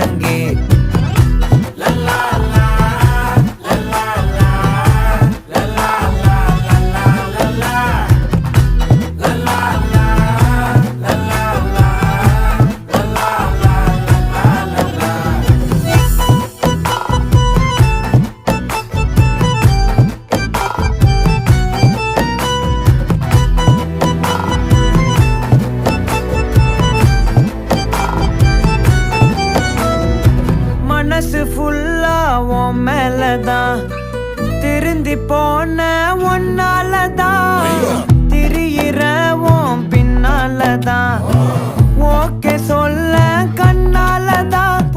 முழங்கே. மனசு ஃபுல்லா உன் மேலதான், திருந்தி போன ஒன்னாலதான், திரியிற உன் பின்னாலதான், ஓகே சொல்ல கண்ணாலதான்,